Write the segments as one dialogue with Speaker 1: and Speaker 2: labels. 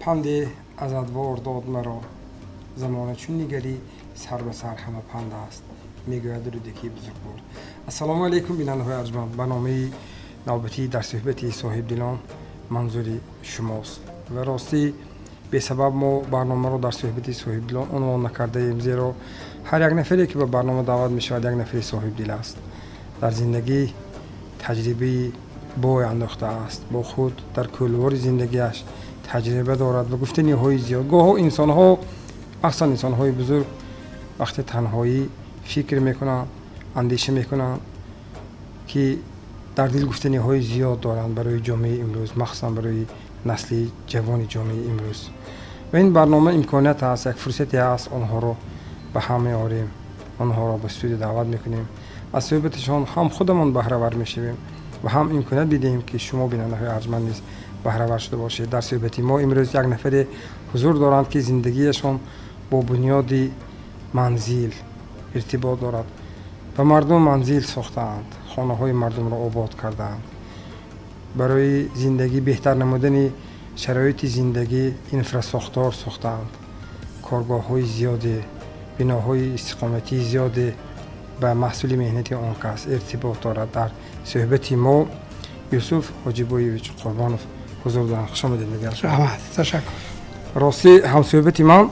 Speaker 1: پند ازادوار داد مرا زمانه چون نگری سر به سر همه پند است میگوید رودکی بزرگوار. السلام علیکم بیننده‌های ارجمند، برنامه نوبتی در صحبت صاحب دلان منظوری شماست و راستی به سبب ما برنامه رو در صحبت صاحب دلان عنوان نکرده ایم، زیرا هر یک نفری که به برنامه دعوت می شود یک نفری صاحب دل است، در زندگی تجربه بوی انداخته است، با خود در کولوار زندگیش تجربه دارد و گفتنی های زیاد. گاه انسان ها اصلا انسان های بزرگ وقتی تنهایی فکر میکنن، اندیشه میکنن که در دل گفتنی های زیاد دارند برای جامعه امروز، مخصوصا برای نسل جوان جامعه امروز. و این برنامه امکانیت است، یک فرصتی است آنها را به هم می‌آوریم، آنها را به استودیو دعوت میکنیم، از صحبتشان هم خودمان بهره ور میشویم و هم امکانیت بدهیم که شما بیننده‌های ارجمند نیز بهره ور شده باشید. در صحبت ما امروز یک نفر حضور دارند که زندگیشان با بنیاد منزل ارتباط دارد و مردم منزل ساختند، خانه های مردم را آباد کردند، برای زندگی بهتر نمودن شرایط زندگی انفراساختار ساختند، کارگاه های زیاده، بناهای استقامتی زیاده به محصول مهنت آن کس ارتباط دارد. در صحبت ما یوسف حاجی‌بویویچ قربانوف حضور دارند. خوش آمدید.
Speaker 2: تشکر.
Speaker 1: راستی هم صحبت من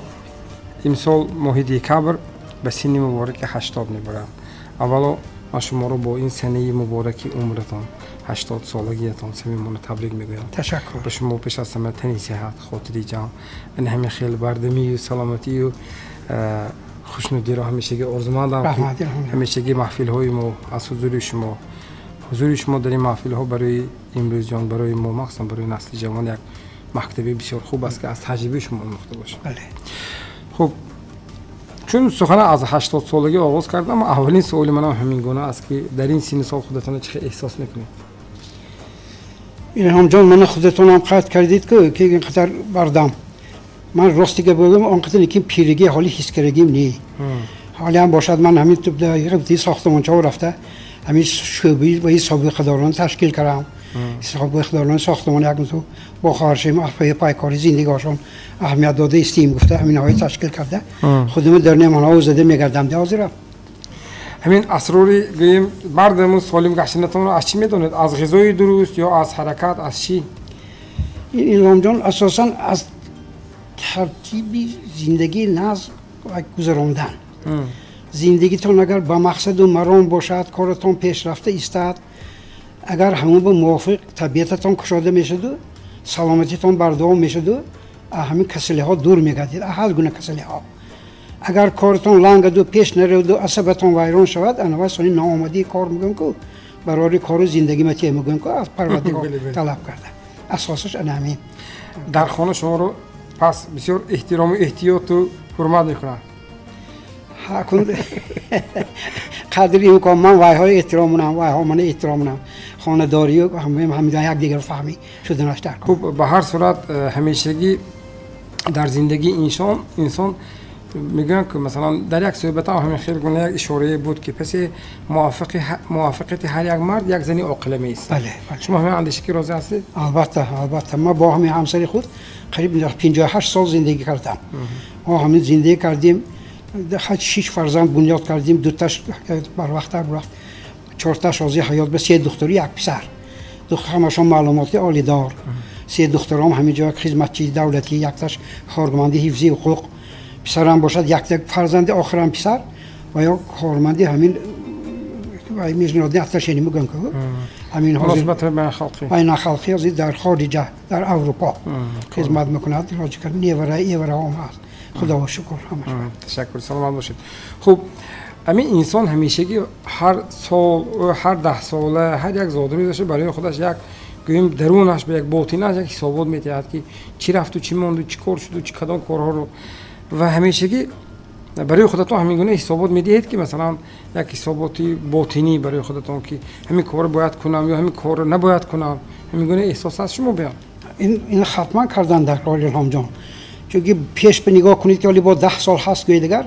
Speaker 1: امسال ماه دکبر به سن مبارک 80 میبرم. اولا من شما رو با این سنه مبارک عمرتان 80 سالگیتان صمیمانه تبریک میگویم.
Speaker 2: تشکر.
Speaker 1: به شما پیش از همه تنی صحت، خاطری جمع، این همه خیلی بردمی و سلامتی و خوشنودی را همیشگی آرزومندم که همیشگی محفل های ما از حضور شما در این محفل ها برای امروز جان، برای ما مخصوصا برای نسل جوان یک مکتبی بسیار خوب است که از تجربه شما آموخته باشه.
Speaker 2: بله.
Speaker 1: خب چون سخن از 80 سالگی آغاز کردم، اولین سوال من همین گونه است که در این سن سال خودتان چه احساس میکنید؟
Speaker 2: این جان من خودتون هم قطع کردید که اینقدر بردم. من راستی که بگم آنقدر که پیرگی حالی حس کردیم نی. حالی هم باشد من همین تو دقیقه ساختمانچا رفته همین شعبه با این سابقه داران تشکیل کردم. سابقه داران ساختمان یک تو با خارجیم پایکاری زندگیشون اهمیت داده استیم گفته همین های تشکیل کرده. خودم در نمونه زده میگردم دیازیرم.
Speaker 1: همین اسراری گویم مردم سالم گشتنتون رو از چی میدونید؟ از غذای درست یا از حرکت، از چی؟
Speaker 2: این جان اساساً از ترتیب زندگی نظم و گذراندن. زندگیتون اگر با مقصد و مرام باشد، کارتون پیشرفته ایستد، اگر همون به موافق طبیعتتون کشاده میشد و سلامتیتون بردوام میشد و همین کسلی ها دور میگردید، هر گونه کسلی ها. اگر کارتون لنگ و پیش نرود و عصبتون ویران شود، انا سونی ناآمدی کار میگن که برای کار زندگی متی میگن که از پروردگار طلب کرده. اساسش همین.
Speaker 1: در خانه شما رو پس بسیار احترام و احتیاط و حرمت میکنن.
Speaker 2: قدری میکنم من وای های احترامونم، وای ها من احترامونم، خانه‌داری و همین یک دیگر فهمی شده نشتر.
Speaker 1: خب به هر صورت همیشگی در زندگی انسان میگن که مثلا در یک صحبت همین خیلی گونه یک اشاره بود که پس موافقت هر یک مرد یک زنی عاقله میست.
Speaker 2: بله.
Speaker 1: شما همین اندیشه که راضی هستید؟
Speaker 2: البته ما با همین همسری خود قریب 58 سال زندگی کردم. ما همین زندگی کردیم، 6 فرزند بنیاد کردیم، 2 تاش بر وقت رفت، 4 تاش از حیات به 3 دختری یک پسر. همشون معلوماتی عالی دار. 3 دخترام همینجا خدمتچی دولتی، یک تاش کارمندی حفظی حقوق، پسرم باشد یک فرزند آخرم پسر و یا کارمندی همین و میزنادی اتشینی میگن که همین
Speaker 1: مناسبت
Speaker 2: بین خلقی از در خارج در اروپا خدمت میکند. راجع کردن یه هم هست. خدا و شکر همش.
Speaker 1: تشکر، سلامت باشید. خب همین انسان همیشگی هر سال هر 10 ساله هر یک زادروی داشته برای خودش یک گویم درونش به یک باطنش یک حسابات میتهد که چی رفت و چی ماند و چی کار شد و چی کدام کارها رو و همیشگی برای خودتون همین گونه حسابات میدهید که مثلا یک حساباتی باطنی برای خودتون که همین کار باید کنم یا همین کار نباید کنم، همین گونه احساس از شما بیان.
Speaker 2: این حتما کردن در کار الهام جان. چون پیش به نگاه کنید که علی با 10 سال هست گوی دیگر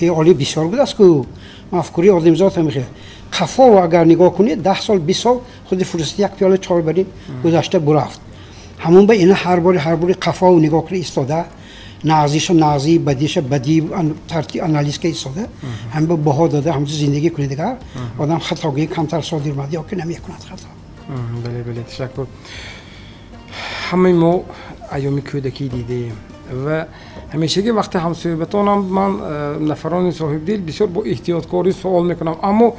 Speaker 2: علی بسیار بود است که مفکوری آدمزاد همیشه خفا و اگر نگاه کنید 10 سال 20 سال خود فرصتی یک پیاله چای بریم گذشته برفت. همون به این هر باری قفا و نگاه کردی ایستاده نازیش نازی بدیش بدی ترتیب آنالیز که ایستاده هم به بها داده هم زندگی کنه دیگر آدم خطاگی کمتر صادر مادی که نمیکند خطا.
Speaker 1: بله تشکر. همه ما ایامی کودکی دیدیم و همیشه که وقتی هم صحبتونم من نفران صاحب دل بسیار با احتیاطکاری سوال میکنم اما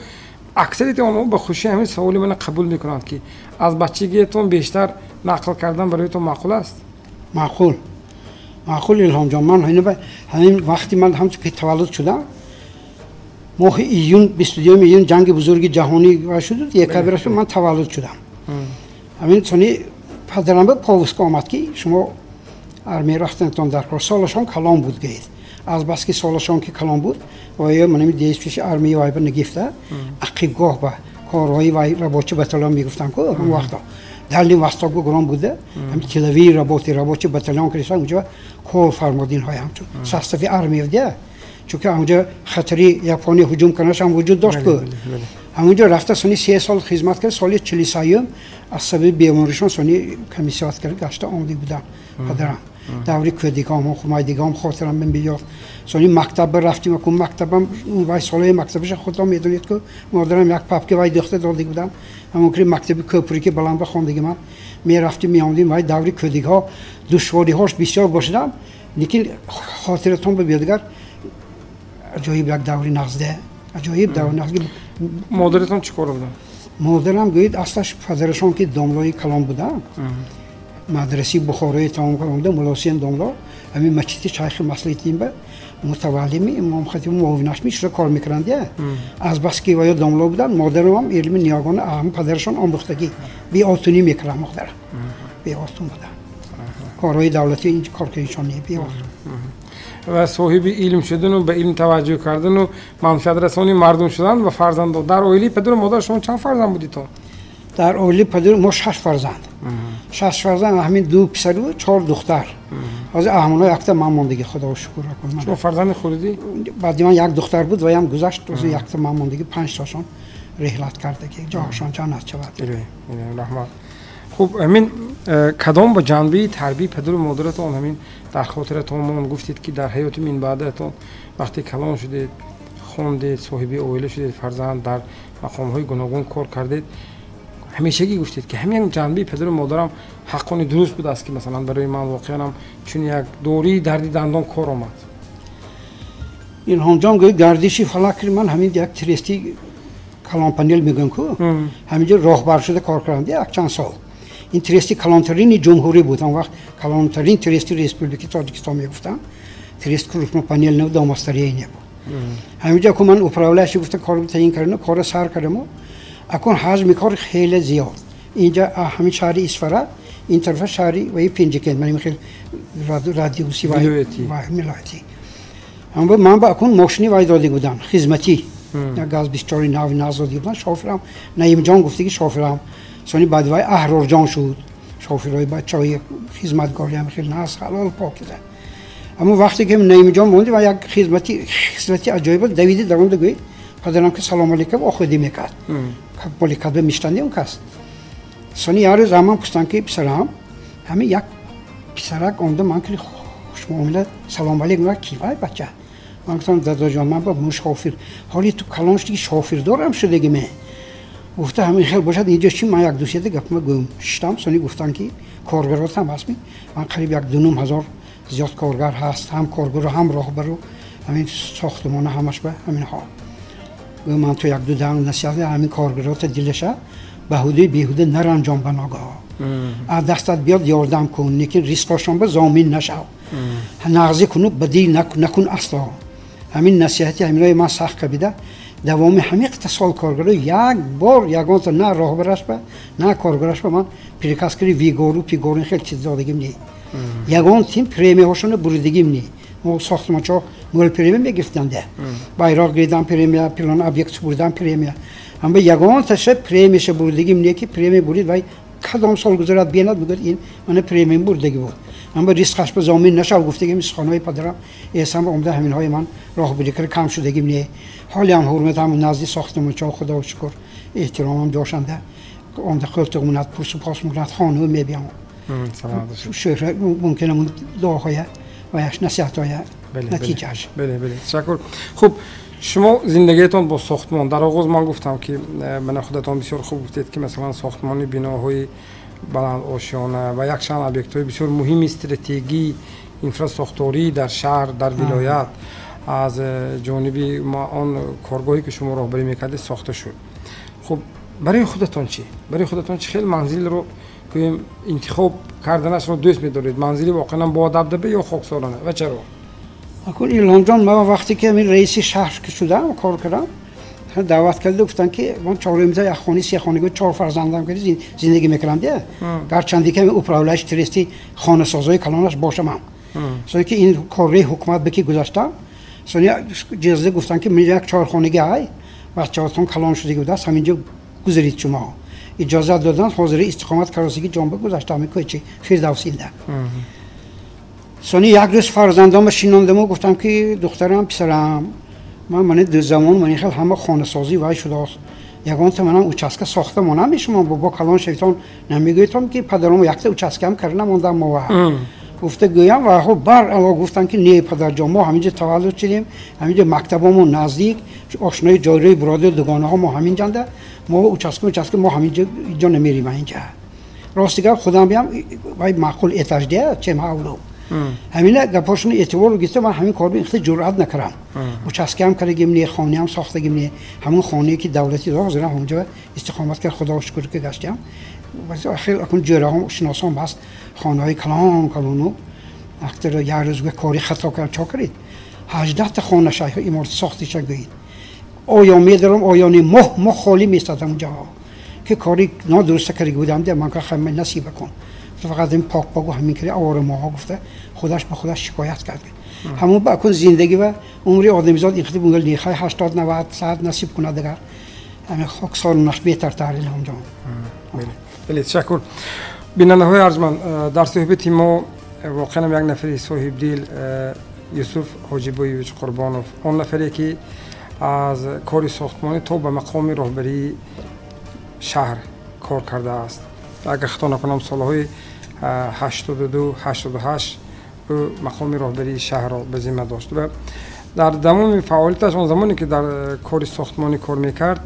Speaker 1: اکثریت آنها به خوشی همین سوالی من قبول میکنند که از بچگیتون بیشتر نقل کردن برایتون معقول است؟
Speaker 2: معقول الهام جان من همین وقتی من هم که تولد شدم ماه ایون 22 ایون جنگ بزرگ جهانی شد یک کبیرش من تولد شدم همین چونی پدرم به پاوسک آمد که شما ارمی رفتنتون در کار سالشان کلام بود گید از بس که سالشان که کلام بود و یا من دیش پیش ارمی وای به نگفته عقیبگاه با کارهای وای رباچه بتالان میگفتن که اون وقتا در این واسطه گران بوده همین تلوی رباچه بتالان کردن اونجا کار فرمودین های همچون ساستفی ارمی بوده چون که اونجا خطری یابانی هجوم کننش هم وجود داشت که همونجا رفته سونی 3 سال خدمت کرد سال 43 از سبب بیماریشون سونی کمیسیات کرد گشته آمده بودن پدرم دوری کودکام و خمایدگام خاطرم من بیاد سونی مکتب رفتیم که مکتبم وای سالای مکتبش خودم میدونید که مادرم یک پاپکه وای دختر داده بودم همون که مکتب کوپری که بلند بخوندگی من می رفتیم می آمدیم وای دوری کودکها دشواری هاش بسیار باشدم لیکن خاطرتون بیادگر عجایب یک دوری نزده عجایب دوری نزده.
Speaker 1: مادرتون چیکار بودن؟
Speaker 2: مادرم گوید اصلش پدرشون که داملای کلام بودن مدرسه بخاری تمام کرده ملاسین داملا همین مسجد شیخ مسلیتیم به متعلمی امام خطیب معاونش میشه کار میکرند از بس که وای داملا بودن مادرم هم علم نیاگان اهم پدرشون آموختگی بی آتونی میکرد مادرم بی آتون بودن کارهای دولتی این کار که ایشان نیه بی آتون
Speaker 1: و صاحب علم شدن و به علم توجه کردن و منفعت رسانی مردم شدن و فرزند در اولی پدر و مادر شما چند فرزند بودید تو؟
Speaker 2: در اولی پدر ما 6 فرزند 6 فرزند همین 2 پسر و 4 دختر از احمانا یک تا من موندگی خدا رو شکر کنم
Speaker 1: شما فرزند خودی؟
Speaker 2: بعد من یک دختر بود و هم گذشت از یک تا من موندگی 5 تاشون رحلت کرده که جاهاشون جنت شود
Speaker 1: رحمت. خب همین کدام با جنبه تربیت پدر و مادرتون همین در خاطرتون گفتید که در حیات من بعدتون وقتی کلان شدید خوندید صاحب اویله شدید فرزند در مقام‌های گوناگون کار کردید همیشه گفتید که همین جنبه پدر و مادرم حقانی درست بود است که مثلا برای من واقعا چون یک دوری دردی دندان کار آمد.
Speaker 2: این همجام گوی گردشی فلک من همین یک تریستی کلان پنل میگم که همینجا راهبر شده کار کردم یک چند سال این تریستی کلانترین جمهوری بود اون وقت کلانترین تریستی ریسپوبلیکی تاجیکستان میگفتن تریست کروفنا پنل نو داماستری اینه بود همینجا که من اپراولش گفته کار تعیین کردم کار سر کردم اکن حجم کار خیلی زیاد اینجا همین شهر اسفره این طرف شهری و این پنجکند من میخوام رادیوسی و ملایتی من با اکن ماشینی وای داده بودم خدمتی گاز بیشتری ناوی نازدی بودن شوفرم نیم جان گفته که شوفرم سونی بعد وای احرار جان شد شوفرای بچهای خدمتگاری هم خیلی ناس حلال پاکیده اما وقتی که نیم جان موندی و یک خدمتی عجایب دویدی درون دگوی پدرم که سلام علیکم آخودی میکرد پولی کد به میشتندی اون کس سونی یار زمان پستان که پسرم همین یک پسرک اونده من که خوش معامله سلام علیکم کی وای بچه من گفتم دادا جان من با مشافر حالی تو کلانش دیگه شافر دارم شده گمه گفته همین خیلی باشد اینجا چی من یک دوسیه دیگه گفتم گم شتم سونی گفتن که کارگرات هم هست من قریب یک 2,000 زیاد کارگر هست هم کارگر هم راهبر همین ساختمان همش به همین ها من تو یک 2 دهم نصیحت همین کارگرات دلشه بهوده بیهوده نرانجام بناگاه از دستت بیاد یاردم کن لیکن ریسکاشون به زامین نشو نغزی کنو بدی نکن اصلا همین نصیحتی همینای من سخت کبیده دوام همین اقتصال کارگرو یک بار یگان تا نه راهبرش به نه کارگرش به من پریکاس کری ویگورو پیگورو خیلی چیز دادگیم نی یگان تیم پریمی هاشون بریدگیم نی ما ساختمانچا مول پریمی میگفتن ده بایراق گریدن پریمی پلان ابیکت بردن پریمی هم به یگان تاشه پریمیش بردگیم نی که پریمی برید وای کدام سال گذرد بیاند بگید این من پریمی بردگی بود من با ریسکش به زمین نشو گفته که خانه‌های پدرم اسم عمده همین های من راهبری کردن کم شدگیم نی حالی هم حرمت هم نزدیک ساختمانچا خدا شکر احترامم داشتنده اون دخالت قومت پرسو پاس مونت خانه میبیام شهرت ممکنه اون دعاهای و یش نصیحت‌های نتیجهش.
Speaker 1: بله تشکر. خب شما زندگیتون با ساختمان در آغاز من گفتم که من خودتون بسیار خوب گفتید که مثلا ساختمان بناهای بلند آشیانه و یک چند ابیکت‌های بسیار مهم استراتژی اینفراستراکتوری در شهر در ولایت از جانب ما آن کارگاهی که شما راهبری میکردید ساخته شد. خب برای خودتون چی؟ برای خودتون چه خیلی منزل رو که انتخاب کردنش رو دوست می‌دارید؟ منزلی واقعا با دبدبه یا خاکسارانه و چرا؟
Speaker 2: اکنون ایلهام جان ما وقتی که من رئیس شهر که شدم کار کردم دعوت کرده گفتن که من چهارمیزه یک خانه سه خانگی 4 فرزندم که زندگی میکردم دیگه گرچندی که اپراولش تریستی خانه سازای کلانش باشم هم سوی که این کاری حکومت بکی گذاشتم سوی جزده گفتن که من یک 4 خانگی های بچه‌هاتون کلان شده بوده همینجا گذارید شما اجازه دادن حاضر استقامت کراسیگی جنبه گذاشتم میگه چی فردوسینده سونی یک روز فرزندام شیناندم و گفتم که دخترم پسرم من دو زمان من خیلی همه خانه سازی وای شده است یگان تا منم اوچاسکه ساخته مونم میشم با کلان شیطان نمیگویتم که پدرم یک تا اوچاسکه هم کردم موندم ما گفته گویم و خب بر علاوه گفتن که نه پدر جان ما همینجا تولد شدیم همینجا مکتبمون نزدیک آشنای جاری برادر دوگانه ها ما همینجا ده ما اوچاسکه ما همینجا اینجا نمیریم اینجا راستیگر خودم بیام وای معقول اتاج ده چه معقولو همین گپاشون اعتبار رو گرفته من همین کار رو اخت جرأت نکردم اوچاسکه هم کردیم نه خانه هم ساختگیم نه همون خانه‌ای که دولتی داره حاضرم اونجا استقامت کرد خدا شکر که گشتم واسه آخر اون جرام شناسان هست خانه‌های کلانو اختر یه روز به کاری خطا کرد چا کرد 18 تا خانه شای امارات ساخته شد گید آیا میدارم آیا نه مه خالی میستادم اونجا که کاری نادرست کردی بودم ده من که خیلی نصیب کن فقط این پاک پاک همین کاری آوار ماها گفته خودش به خودش شکایت کرد همون با کن زندگی و عمری آدمیزاد اینقدر بونگل نیخای 80 90 ساعت نصیب کنه دیگر همین خاکسار نش بهتر تحلیل اونجا
Speaker 1: بله تشکر بیننده های ارجمند در صحبت ما واقعا یک نفری صاحب دل یوسف حاجیبویویچ قربانوف اون نفری که از کاری ساختمانی تا به مقام راهبری شهر کار کرده است اگر خطا نکنم سالهای 82 88 مقام راهبری شهر را به ذمه داشت و در تمام فعالیتش اون زمانی که در کار ساختمانی کار میکرد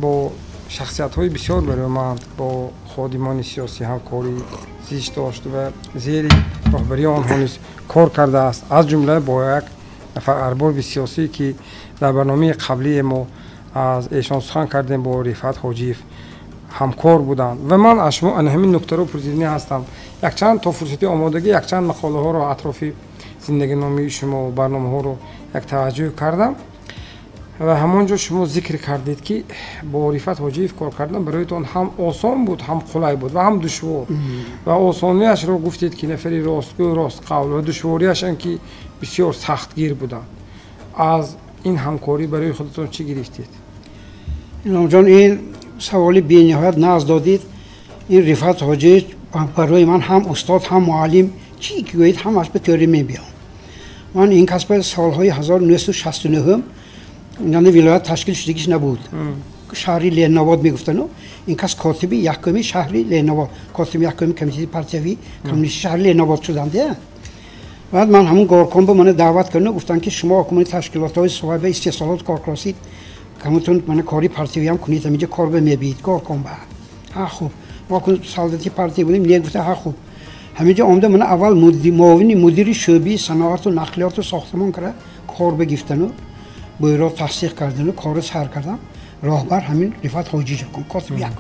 Speaker 1: با شخصیت‌های بسیار برومند با خادمان سیاسی همکاری زیست داشت و زیر راهبری آنها نیز کار کرده است از جمله با یک نفر ارباب سیاسی که در برنامه قبلی ما از ایشان سخن کردیم با رفعت حاجیف همکار بودند و من از شما همین نکته رو پرسیدنی هستم یک چند تا فرصتی آمادگی یک چند مقاله ها رو اطراف زندگی نامی شما و برنامه ها رو یک توجه کردم و همونجا شما ذکر کردید که با رفعت حاجیف کار کردن برایتان هم آسان بود هم قلای بود و هم دشوار و آسانیش رو گفتید که نفری راستگو راست قول و دشواریش ان که بسیار سختگیر بودند از این همکاری برای خودتون چی گرفتید؟
Speaker 2: ایلهام جان این سوالی بی‌نهایت ناز دادید این رفعت حاجی برای من هم استاد هم معلم چی که گویید همش به طوری میبیام من این کسب سالهای 1969 یعنی ولایت تشکیل شدگیش نبود شهری لرنواد میگفتن این کس کاتبی یکمی شهری لرنواد کاتبی یکمی کمیته پرتوی کمیته شهری لرنواد شدم ده بعد من همون گارکن به من دعوت کردن گفتن که شما حکومت تشکیلات‌های صاحب استثمارات کار کردید کمتون من کاری پارتی هم کنید اینجا کار به میبید گارکن با خوب ما کن سالدتی پارتی بودیم یک گفته خوب همینجا اومده من اول معاون مدیر شعبه صنعت و نقلیات و ساختمان کرد کار بگفتن بایرا تصدیق کردن و کار سر کردم راهبر همین رفعت حاجی کن کاتب یکم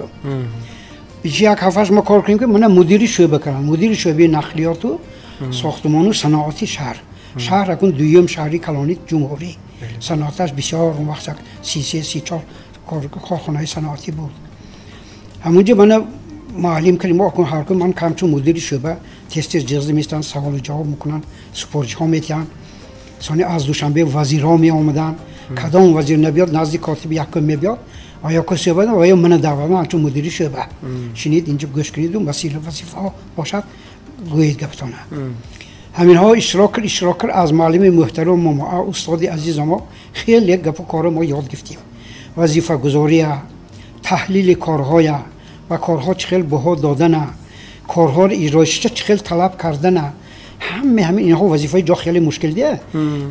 Speaker 2: بیشی یک هفتهش ما کار کنیم که من مدیر شعبه کردم مدیر شعبه نقلیات و ساختمان و صنعتی شهر اکن دویم شهری کلانی جمهوری صنعتش بسیار اون وقت 33-34 کارخانه صنعتی بود همونجا من معلم کردیم ما اکن هر کن من کمچون مدیر شعبه تست جزده میستن سوال جواب میکنن سپورچ ها میتین سانی از دوشنبه وزیرها می آمدن کدام وزیر نبیاد نزدیک کاتب یکم میبیاد آیا کسی بود و یا من دعوت من چون مدیر شعبه شنید اینجا گوش کنید و مسئله وظیفه ها باشد گویید گفتانه همین ها اشتراک از معلم محترم ما استاد عزیز ما خیلی گپ کار ما یاد گرفتیم وظیفه گذاری تحلیل کارهای و کارها چخیل بها دادن کارها رو ایرایش چه خیلی طلب کردن همین اینها وظیفه جا خیلی مشکل دیه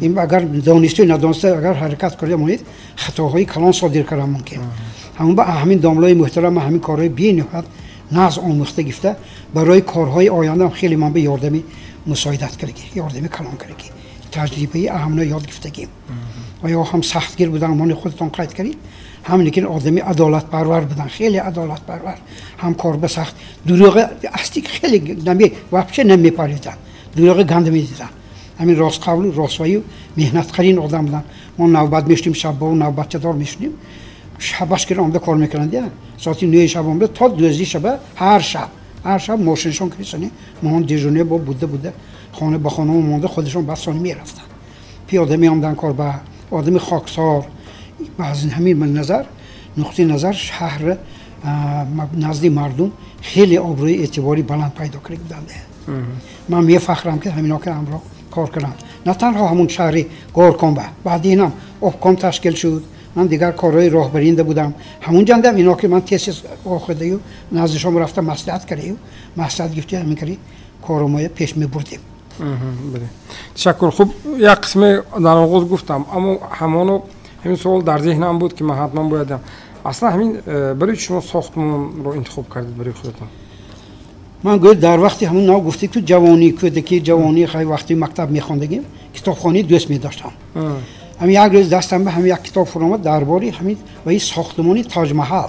Speaker 2: این اگر دانسته ندانسته اگر حرکت کرده مونید خطاهای کلان صادر کردن ممکن همون با همین داملای محترم همین کارهای بی‌نهایت ناز آموخته گفته برای کارهای آینده هم خیلی من به یاردمی مساعدت کردی یاردمی کلان کردی تجربه اهمنا یاد گرفتگیم و یا هم سختگیر بودن من خودتون قید کردید هم لیکن آدمی عدالت پرور بودن خیلی عدالت پرور هم کار به سخت دروغ اصلی خیلی نمی واپچه نمیپریدن دروغ گند میدیدن همین راست قول راستوایی و مهنت کارین آدم بودن ما نوبت میشتیم شب با نوبت چطور میشدیم شبش که آمده کار میکنند ساعتی 9 شب آمده تا 12 شب هر شب ماشینشون کریسانی ما دیجونه با بوده خانه با خانه مونده خودشون بسانی میرفتن پیاده میامدن کار با آدمی خاکسار بعضی همین من نظر نقطه نظر شهر نزدی مردم خیلی آبروی اعتباری بلند پیدا کرده بودند من میفخرم که همینا که امرا کار کردم نه تنها همون شهری گورکانبه بعد اینم اوبکام تشکیل شد من دیگر کارهای راهبرینده بودم همون جندم اینا که من تسیس آخده و نزدشون رفتم مصلحت کردیم مصلحت گفتی همین کردی کارمای پیش میبردیم
Speaker 1: بله تشکر خوب یک قسم در آغاز گفتم اما همین سوال در ذهنم بود که من حتما بایدم اصلا همین برای شما ساختمان رو انتخاب کردید برای خودتون
Speaker 2: من گفت در وقتی همون ناو گفتی تو جوانی کودکی جوانی خیلی وقتی مکتب میخوندگیم کتابخانه دوست می‌داشتم همین یک روز دستم به همین یک کتاب فرامد درباره همین و این ساختمانی تاج محل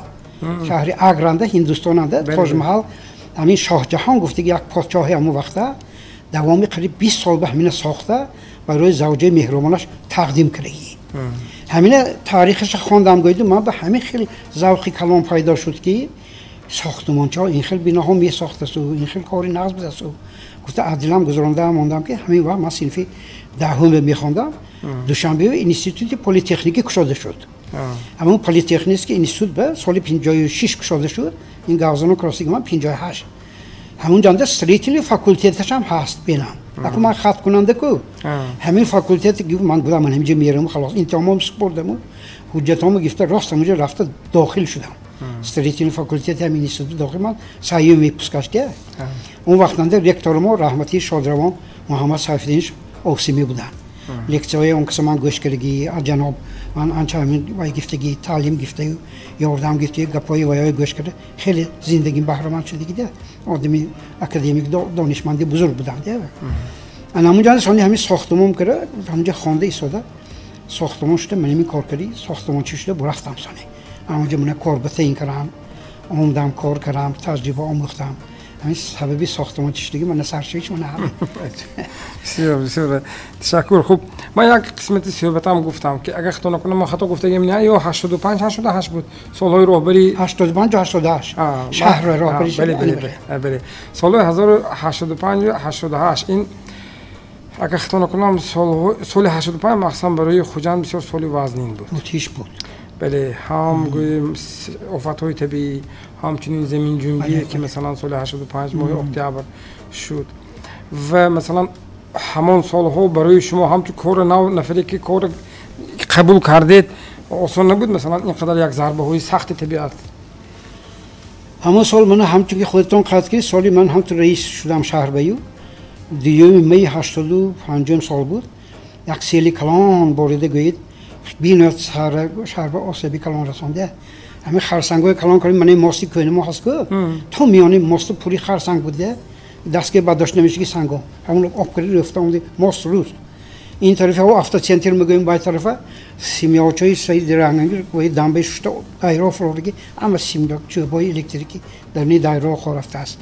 Speaker 2: شهر آگرانده هندوستاننده تاج محل همین شاه جهان گفته یک پادشاهی همون وقته دوامی قریب 20 سال به همین ساخته برای زوجه مهربانش تقدیم کرده همین تاریخش خواندم گفتم من به همین خیلی ذوقی کلام پیدا شد که ساختمانچا این خیلی بناها می ساخته سو این خیلی کاری نقض بوده سو گفته عدلم گذرانده موندم که همین وقت من صنف دهم میخوندم دوشنبه اینستیتوت پلی تکنیکی گشوده شد همون پلی تکنیک اینستیتوت به سال 56 گشوده شد این گازانو کلاسیک من 58 همون جنده استریتلی فاکولتیتش هم هست بینم اگه من خط کننده کو همین فاکولتیت گفت من بودم من همینجا میرم خلاص این تمام سپردم حجتامو گفته راست اونجا رفته داخل شدم استریتلی فاکولتیت همین اینستیتوت داخل من سعی میپسکاشته اون وقتنده رکتور ما رحمتی شادروان محمد سیفالدین اوسیمی بودن لکچرهای اون که من گوش کردی جناب من آنچه همین وای گفتگی تعلیم گفته یاردم گفته گپای وای گوش کرده خیلی زندگی بهره‌مند شده دیگه آدمی اکادمیک دانشمندی بزرگ بودن دیگه انا اونجا سانی همین ساختمان کرده همونجا خوانده ایستاده ساختمان شده من می کار کردی ساختمان چی شده برفتم سانی اونجا من کار به این کردم اومدم کار کردم تجربه آموختم همین سببی ساختمان چشتگی من سرچش من همه
Speaker 1: بسیار تشکر خوب من یک قسمت صحبتام گفتم که اگه خطا نکنم ما خطا گفتگیم نه یا 85 88 بود سالهای راهبری
Speaker 2: 85 88 شهر راهبری
Speaker 1: بله سال 1085 88 این اگه خطا نکنم سال 85 مخصوصا برای خوجند بسیار سال وزنین بود
Speaker 2: متیش بود
Speaker 1: بله هم گویم آفت‌های طبیعی همچنین زمین جنبی که مثلا سال 85 ماه اکتبر شد و مثلا همان سالها برای شما هم تو کار نو نفری که کار قبول کردید آسان نبود مثلا اینقدر یک ضربه های سخت طبیعت
Speaker 2: همون سال من همچون که خودتون قطع کردید سالی من هم تو رئیس شدم شهر بیو دیوم می 85 سال بود یک سیلی کلان باریده گوید بینات شهر به آسیبی کلان رسانده همه خرسنگای کلان کردیم من این ماستی کنیم ما هست که تو میانی ماست پوری خرسنگ بوده دست که برداشت نمیشه که سنگا همون آب کردی رفته اونده ماست روست این طرفه ها افتا سنتر میگویم باید طرفه سیمیاچای سعید رنگنگی و دنبه شده دایره فرارگی اما سیمیا چوبای الکتریکی در نی دایره خورفته است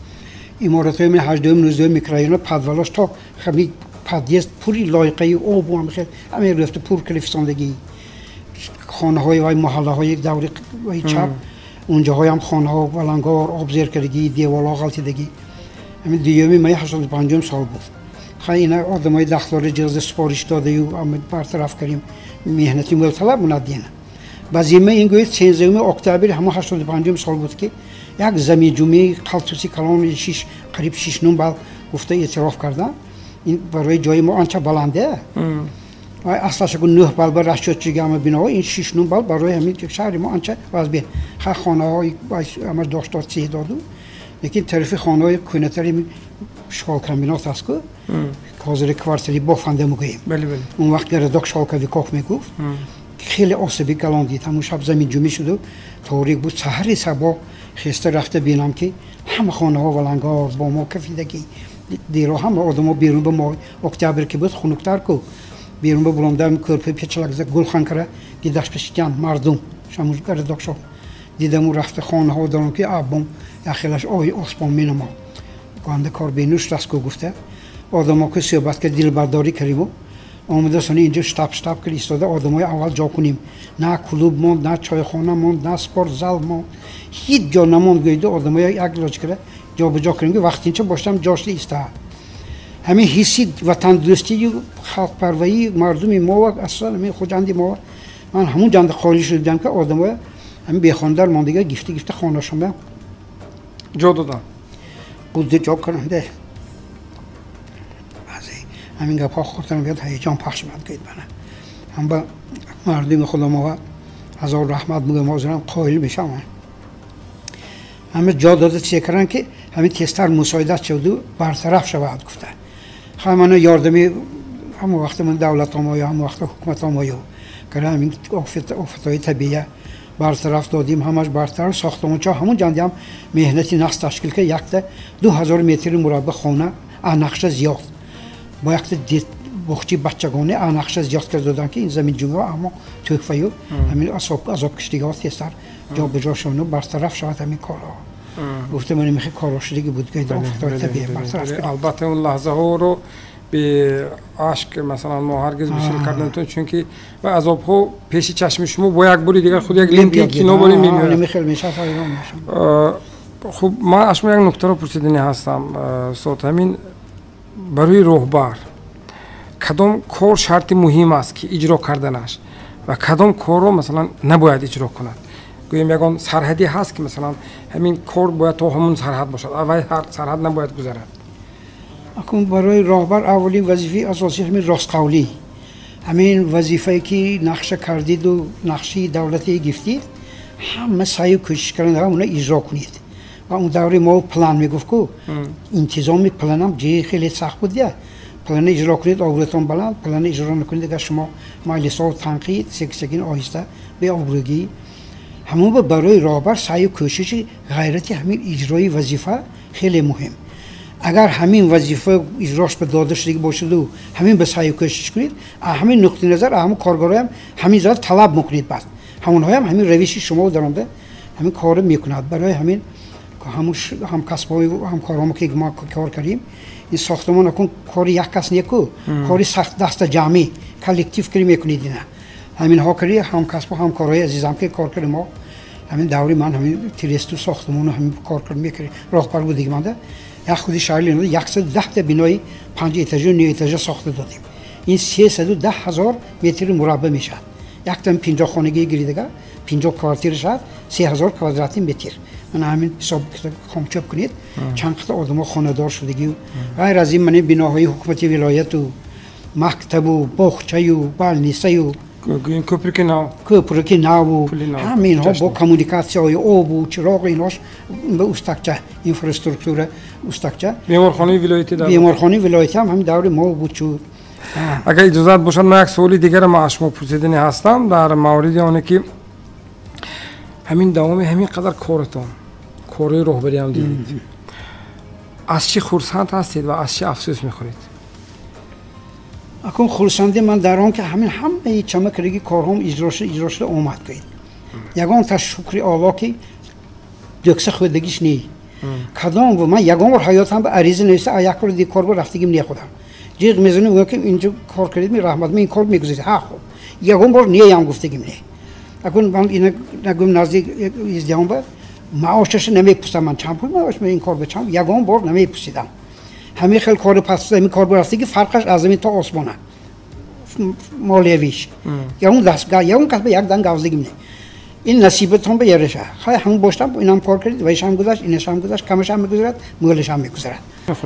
Speaker 2: امارات های من 18 19 میکرایون پدولاش تا خمی پدیست پوری لایقه آب و هم خیلی همه رفته پور کلیفساندگی خانه های و محله های دوری و چپ اونجا های هم خانه ها ولنگار آب زیر کردگی دیوالا غلطیدگی همین دیومی مای 85 سال بود خیلی اینا آدم های دختار جلد سپارش داده و برطرف کردیم مهنتی ملطلب اومدین بعضیمه این گوید 13 اکتبر همه 85 سال بود که یک زمین جمعی خالتوسی کلان قریب 6 بال گفته اعتراف کردن این برای جای ما آنچه بلنده و اصلاش اگه 9 بال بر رشد چیگه همه بیناها این 6 بال برای همین شهر ما آنچه وزبین خانه های همه داشتاد 3 دادو لیکن طرف خانه‌های کوینتری شال کامبینات است که حاضر کوارتری بافنده میگیم
Speaker 1: بله بله
Speaker 2: اون وقت گرداک شالکوی کاخ میگفت خیلی عصبی کلان دید همون شب زمین جمعی شد و تاریک بود سحری صبح خسته رفته بینم که همه خانه ها ولنگار با ما کفیدگی دیرو همه آدم ها بیرون به ما اکتبر که بود خنکتر کو بیرون به بلندم کرپه پیچلک زد گل خان کرده دیدش پشتیان مردم شموش گرداک شد دیدم اون رفته خانه ها دارم که آبم یخیلش آی اسبان مینما گانده کار بینوش دست کو گفته آدم ها که صحبت که دل برداری کردیم آمده سانی اینجا شتاب کردی استاده آدمای اول جا کنیم نه کلوب موند نه چایخانه موند نه سپورت زال موند هیچ جا نموند گویده آدمای یک لاج کرده جا به جا کردیم که وقتی اینجا باشتم جاش ایسته همین حسی وطن دوستی و خلق پروایی مردم ما و اصلا همین خوجندی ما من همون جنده خالی شدم که آدمای همین بیخاندر ماندگی گفته خانه شما
Speaker 1: جا دادن
Speaker 2: بوده جا کننده همین گپ ها خودتون بیاد هیجان پخش بند کنید بنا هم با مردم خدا ما هزار رحمت میگم حاضرم قائل میشم همه جا داده چه کردن که همین تستر مساعدت شد و برطرف شود گفته همه یاردمی هم وقت من دولت ما هم وقت حکومت ما که همین آفتهای طبیعی برطرف دادیم همش برطرف ساختمان چا همون جندی هم مهنتی نقص تشکیل که یک ده 2000 متر مربع خانه نقشه زیاد با یک بخچی بچگانه نقشه زیاد کرده دادن که این زمین جمعه اما تحفه و همین عذاب کشتگی ها تستر جا به جا شون و برطرف شود همین کارها گفته من میخوای کارا شدگی بود که آفتار طبیعی برطرف کنیم
Speaker 1: البته اون لحظه ها رو به عشق مثلا ما هرگز بسیار کردن چون که و عذاب ها پیش چشم شما با یک باری دیگر خود یک لینکی کینو باری میبینید خب من اشما یک نکته رو پرسیدنی هستم صوت همین برای راهبر کدام کار شرط مهم است که اجرا کردنش و کدام کار رو مثلا نباید اجرا کند گویم یگان سرحدی هست که مثلا همین کار باید تا همون سرحد باشد اول هر سرحد نباید گذرد
Speaker 2: اکنون برای راهبر اولین وظیفه اساسی همین راستقولی همین وظیفه‌ای که نقشه کردید و نقشه دولتی گفتید همه سعی و کوشش کردن اون اجرا کنید و اون دوره ما پلان میگفت که انتظام پلانم جای خیلی سخت بود پلان اجرا کنید آبروتون بلند پلان اجرا نکنید دیگه شما مجلس ها و تنقید سکسگین آهسته به آبروگی همون برای راهبر سعی و کوشش غیرتی همین اجرای وظیفه خیلی مهم اگر همین وظیفه اجراش به داده شدگی باشد و همین به سعی و کوشش کنید همین نقطه نظر همون کارگرای هم همین ذات طلب میکنید بعد همونها هم همین روش شما درآمده همین کار میکند برای همین هم کسبای و هم کارامو که ما کار کردیم این ساختمان اکن کاری یک کس نیکو کاری سخت دست جمعی کلکتیو کاری میکنید نه همین ها کاری هم کسب هم کارهای عزیزم که کار کردیم ما همین دوری من همین تریستو ساختمان همین کار کردم میکردیم راهبر بود دیگه مانده یک خودی شهری نه 110 تا بنای 5 اتاژه و 9 اتاژه ساخته دادیم این 310,000 متر مربع میشه یک تا 50 خانگی گریدگاه 50 کوارتر شد 3000 کوادراتی متر من همین حساب کامچوب کنید چند تا آدم خانه دار شدگی غیر از این من بناهای حکومتی ولایت و مکتب و باغچه و بالنیسه و کوپرکی ناو همین ها با کمونیکاسیون های آب و چراغ ایناش به استکچه اینفراستراکچور استکچه بیمارخانه ولایتی هم همین دور ما بود شد
Speaker 1: اگر اجازه باشد من یک سوالی دیگر ما از شما پرسیدنی هستم در مورد آنه که همین دوام همین قدر کارتون کاری راهبری هم دیدید از چی خرسند هستید و از چی افسوس میخورید
Speaker 2: اکنون خرسندی من در آن که همین همه چمکرگی کارهم اجرا شده اومد کنید یگان تا شکر آلا که دکسه خودگیش نی کدام و من یگان بار حیاتم به عریضه نوشته یک بار دیگه کار با رفتگیم نی خودم جیغ میزنه اون که اینجا کار کردید می رحمت من این کار میگذارید ها خوب یگان بار نی هم گفتگیم نی اکنون من این نگم نزدیک ازدیام با معاشش نمیپوسم من چند پول معاش من این کار بچم یگان بار نمیپوسیدم همه خیلی کار پس همین کار برفتگی فرقش از زمین تا آسمانه مالیویش یا اون دستگاه یا اون کس به یک دن گوزدگی نه این نصیبتون به یارشه خواهی همون باشتم اینم کار کردید ویش هم گذاشت اینش هم گذاشت کمش هم میگذارد مولش هم میگذارد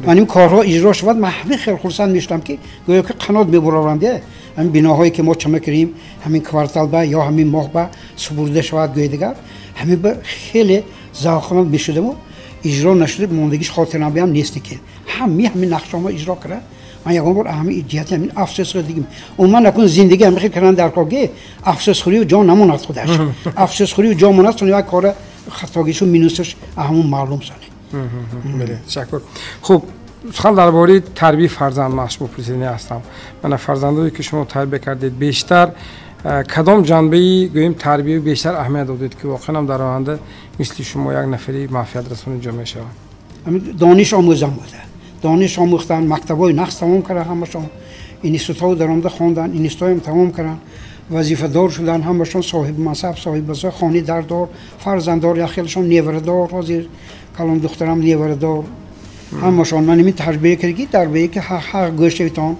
Speaker 2: من این کارها اجرا شد من همین خیلی خرسند میشدم که گویا که قنات میبرارم دیگه همین بناهایی که ما چمه کردیم همین کوارتال با یا همین ماه با سپرده شود گویا دیگر همین به خیلی ذوقمند میشدم اجرا نشده موندگیش خاطرنامه هم نیست که همین نقشه‌ها اجرا کرده من یکم بار همین جهت همین افسوس دیگه اون من نکن زندگی هم کردن در کاگه افسوس خوری و جان نموند خودش افسوس خوری و جان مونست چون یک کار خطاگیشو مینوسش همون معلوم سانه
Speaker 1: بله تشکر خوب سخن درباره تربیت فرزند مشمول پرسیدنی هستم من فرزندایی که شما تربیت کردید بیشتر کدام جنبه گویم تربیت بیشتر اهمیت دادید که واقعا هم در آینده مثل شما یک نفری معرفت رسون جامعه شود
Speaker 2: دانش آموزان بوده دانش آموختن مکتبای نقص تمام کردن همشون اینستیتوت در آمده خواندن اینستیتوت هم تمام کردن وظیفه دار شدن همشون صاحب منصب صاحب وظیفه خانه دار فرزنددار یا خیلیشون نیوره دار وزیر کلام دخترم نیوره دار همشون من این تربیت کردی تربیت که حق گوشتیتون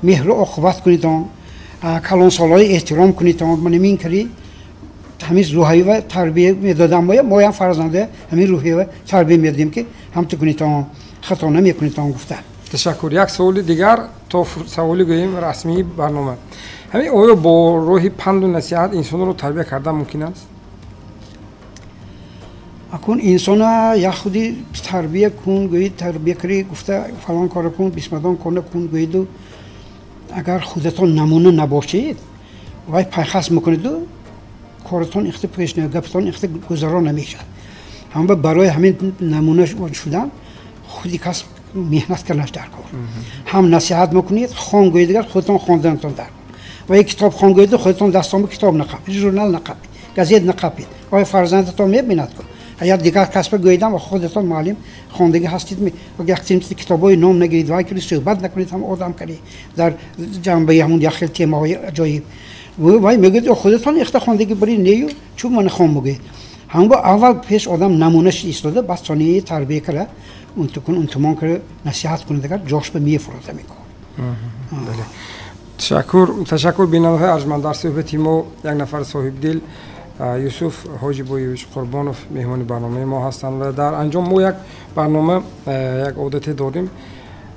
Speaker 2: مهر و عقوبت کنیتون کلان سالای احترام کنیتون من این کردی همین روحیه و تربیت میدادم ما هم فرزنده همین روحیه و تربیت میدادیم که هم تو کنیتون خطا نمیکنیتون گفتن
Speaker 1: تشکر یک سوال دیگر تو سوالی گوییم رسمی برنامه همین آیا با روح پند و نصیحت انسان رو تربیت کردن ممکن است
Speaker 2: اکن انسان یا خودی تربیت کن گویید تربیت کری گفته فلان کار کن بسمدان کنه کن گویید و اگر خودتون نمونه نباشید وای پیخست میکنید و کارتون اخت پیش گفتون اخت گذران نمیشه هم برای همین نمونه شدن خودی کس مهنت کردنش در کار هم نصیحت میکنید خوان گویید دیگر خودتون خواندنتون در و یک کتاب خوان گویید خودتون دستان به کتاب نقابید ژورنال نقابید گازیت نقابید وای فرزندتون میبیند کن یا دیگر کسب گویدم و خودتون معلم خواندگی هستید می اگر کتابای نام نگیرید وای که صحبت نکنید هم آدم کردی در جنبه همون داخل تیم‌های عجایب وای میگید خودتون اخت خواندگی بری نیو چون من خوام میگه هم با اول پیش آدم نمونهش ایستاده بعد ثانیه تربیت کرده اون تو کن اون تمام کرده نصیحت کنه دیگر جاش به میفروزه میکنه
Speaker 1: بله تشکر بیننده ارجمند در صحبت ما یک نفر صاحب دل یوسف حاجی بویویچ قربانوف مهمان برنامه ما هستند و در انجام ما یک برنامه یک عادت داریم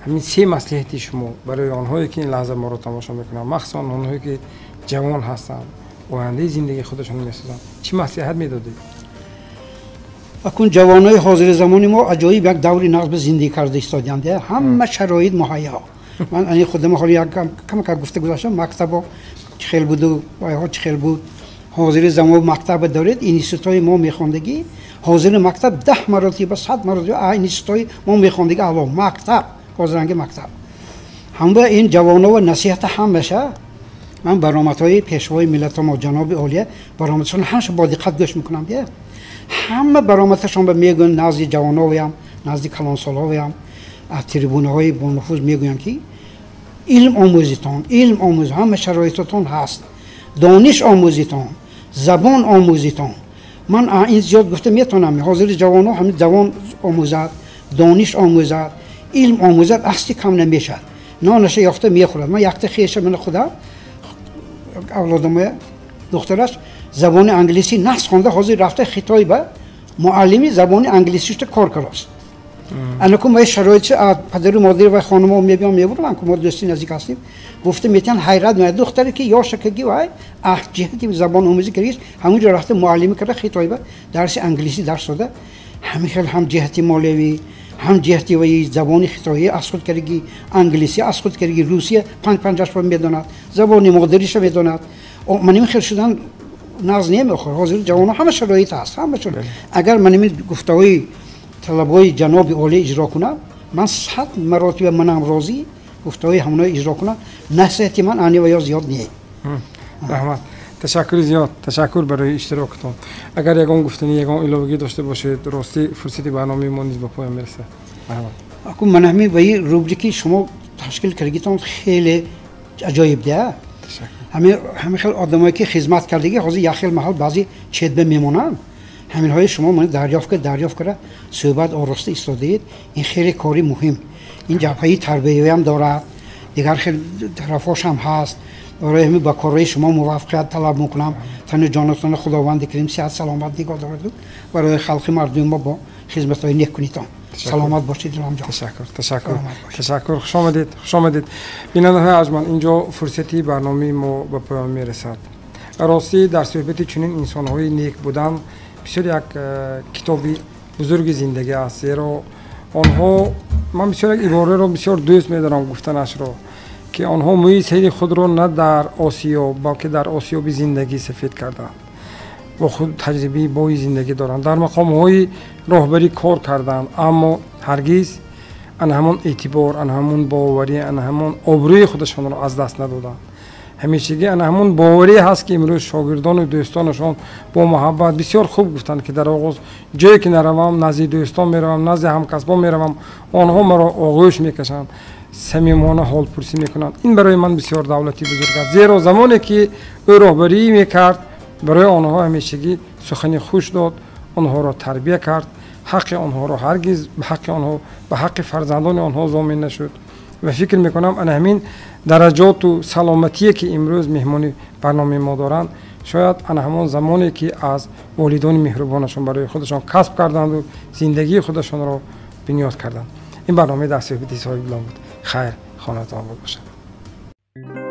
Speaker 1: همین سه مصلحتی شما برای آنهایی که این لحظه ما رو تماشا میکنن مخصوصا آنهایی که جوان هستند آینده زندگی خودشون میسازن چی مصلحت میدادید
Speaker 2: اکن جوانای حاضر زمانی ما عجایب یک دوری نقض به زندگی کرده ایستادند همه شرایط مهیا من این خودم حالی کم گفته گذاشتم مکتب چخیل بود و بایها چخیل بود حاضر زمان مکتب دارید اینستیتوت ما میخواندگی حاضر مکتب 10 مرتبه 100 مرتبه اینستیتوت ما میخواندگی اعلی مکتب حاضرنگ مکتب هم به این جوانا و نصیحت هم بشه من برآمدهای پیشوای ملت ما جناب عالیه برآمدشون همش با دقت گوش میکنم دیگه همه برآمدشون به میگن نزد جوانا و هم نزد کلان سالا و هم از تریبونهای با نفوذ میگن که علم آموزیتون علم آموز همه شرایطتون هست دانش آموزیتون زبان آموزیتون من این زیاد گفته میتونم حاضر جوانو همین جوان آموزد دانش آموزد علم آموزد اصلی کم نمیشه نانش یافته میخورد من یخت خیش من خدا اولادم دخترش زبان انگلیسی نصف خونده حاضر رفته خطای به معلمی زبان انگلیسیش کار کراست انا که ما شرایط پدر و مادر و خانم میبیام میبرم که ما دوستی نزدیک هستیم گفته میتن حیرت میاد دختری که یا شکگی وای جهتی زبان آموزی کردیش همونجا رفته معلمی کرده خطای به درس انگلیسی درس داده همین خیلی هم جهتی مولوی هم جهتی و زبان خطایی از خود کردگی انگلیسی از خود کردگی روسیه 5-5 میداند زبان مادریش میداند من خیلی شدن ناز نمیخوره حاضر جوان همه شرایط هست همه شد اگر من این گفتگوی طلبای جناب عالی اجرا کنم من 100 مرتبه منم راضی گفتگوی همون اجرا کنم نصیحت من آنی و یا زیاد نیست
Speaker 1: رحمت تشکر زیاد تشکر برای اشتراکتون اگر یگان گفتنی یگان علاوگی داشته باشید راستی فرصتی برنامه ما نیز به پایان میرسه رحمت
Speaker 2: اكو من همین و این روبریکی شما تشکیل کردگیتون خیلی عجایب ده همین خیلی آدمایی که خدمت کردگی حاضر یا خیلی محل بعضی چدبه میمونن همین های شما من دریافت کرده صحبت آراسته ایستادید این خیلی کاری مهم این جبهه تربیتی هم داره دیگر خیلی طرفاش هم هست برای همین با کارهای شما موفقیت طلب میکنم تن جانتان خداوند کریم صحت سلامت نگاه دارد برای خلق مردم ما با خدمت های نیک کنیتان سلامت باشید دلم جان
Speaker 1: تشکر خوش آمدید بیننده های ارجمند اینجا فرصتی برنامه ما به پایان میرسد راستی در صحبت چنین انسان های نیک بودن بسیار یک کتابی بزرگ زندگی است. زیرا آنها من بسیار یک عباره رو بسیار دوست می‌دارم گفتنش رو که آنها موی سیر خود رو نه در آسیا بلکه در آسیاب زندگی سفید کردند و خود تجربه با زندگی دارند، در مقام‌های راهبری کار کردند، اما هرگز آن همون اعتبار، آن همون باوری، آن همون آبروی خودشان را از دست ندادند. همیشگی آن همون باوری هست که امروز شاگردان و دوستانشان با محبت بسیار خوب گفتند که در آغاز جایی که نروم نزد دوستان میروم، نزد همکسبان میروم، آنها مرا آغوش میکشند، صمیمانه حال پرسی میکنند. این برای من بسیار دولتی بزرگ است، زیرا زمانی که او راهبری میکرد برای آنها همیشگی سخنی خوش داد، آنها را تربیت کرد، حق آنها را هرگز به حق فرزندان آنها ضامن نشد. و فکر میکنم ان همین درجات و سلامتی که امروز مهمانی برنامه ما دارند شاید ان همون زمانی که از والدان مهربانشان برای خودشان کسب کردند و زندگی خودشان را بنیاد کردند. این برنامه در صحبت صاحب بود. خیر خانتان باشد.